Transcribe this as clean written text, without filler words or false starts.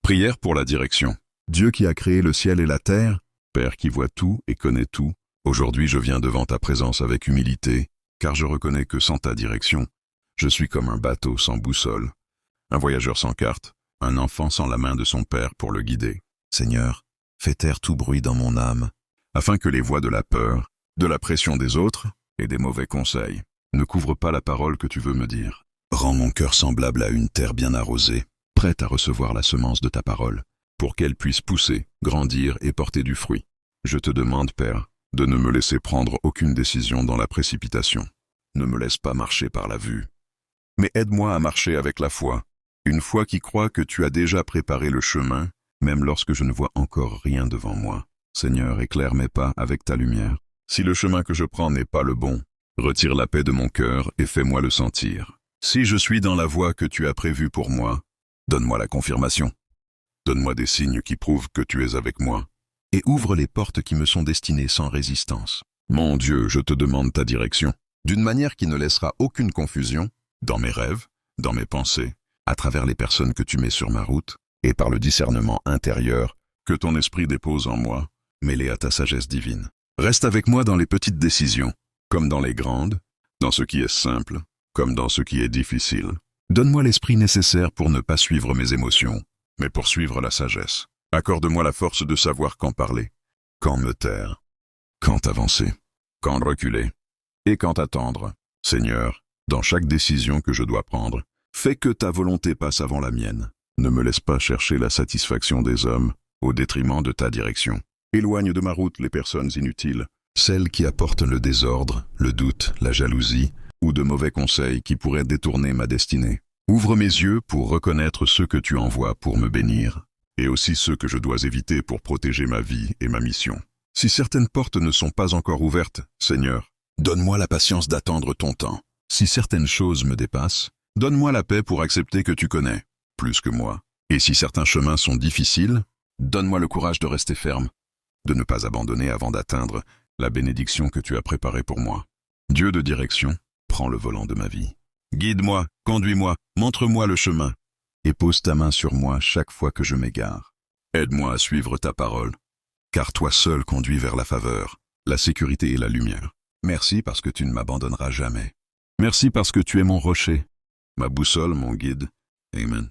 Prière pour la direction. Dieu qui a créé le ciel et la terre, Père qui voit tout et connaît tout, aujourd'hui je viens devant ta présence avec humilité, car je reconnais que sans ta direction, je suis comme un bateau sans boussole, un voyageur sans carte, un enfant sans la main de son père pour le guider. Seigneur, fais taire tout bruit dans mon âme, afin que les voix de la peur, de la pression des autres et des mauvais conseils ne couvrent pas la parole que tu veux me dire. Rends mon cœur semblable à une terre bien arrosée, prête à recevoir la semence de ta parole, pour qu'elle puisse pousser, grandir et porter du fruit. Je te demande, Père, de ne me laisser prendre aucune décision dans la précipitation. Ne me laisse pas marcher par la vue, mais aide-moi à marcher avec la foi, une foi qui croit que tu as déjà préparé le chemin, même lorsque je ne vois encore rien devant moi. Seigneur, éclaire mes pas avec ta lumière. Si le chemin que je prends n'est pas le bon, retire la paix de mon cœur et fais-moi le sentir. Si je suis dans la voie que tu as prévue pour moi, donne-moi la confirmation. Donne-moi des signes qui prouvent que tu es avec moi, et ouvre les portes qui me sont destinées sans résistance. Mon Dieu, je te demande ta direction, d'une manière qui ne laissera aucune confusion, dans mes rêves, dans mes pensées, à travers les personnes que tu mets sur ma route, et par le discernement intérieur que ton esprit dépose en moi, mêlé à ta sagesse divine. Reste avec moi dans les petites décisions, comme dans les grandes, dans ce qui est simple, comme dans ce qui est difficile. Donne-moi l'esprit nécessaire pour ne pas suivre mes émotions, mais pour suivre la sagesse. Accorde-moi la force de savoir quand parler, quand me taire, quand avancer, quand reculer, et quand attendre. Seigneur, dans chaque décision que je dois prendre, fais que ta volonté passe avant la mienne. Ne me laisse pas chercher la satisfaction des hommes au détriment de ta direction. Éloigne de ma route les personnes inutiles, celles qui apportent le désordre, le doute, la jalousie, ou de mauvais conseils qui pourraient détourner ma destinée. Ouvre mes yeux pour reconnaître ceux que tu envoies pour me bénir, et aussi ceux que je dois éviter pour protéger ma vie et ma mission. Si certaines portes ne sont pas encore ouvertes, Seigneur, donne-moi la patience d'attendre ton temps. Si certaines choses me dépassent, donne-moi la paix pour accepter que tu connais, plus que moi. Et si certains chemins sont difficiles, donne-moi le courage de rester ferme, de ne pas abandonner avant d'atteindre la bénédiction que tu as préparée pour moi. Dieu de direction, prends le volant de ma vie. Guide-moi, conduis-moi, montre-moi le chemin, et pose ta main sur moi chaque fois que je m'égare. Aide-moi à suivre ta parole, car toi seul conduis vers la faveur, la sécurité et la lumière. Merci parce que tu ne m'abandonneras jamais. Merci parce que tu es mon rocher, ma boussole, mon guide. Amen.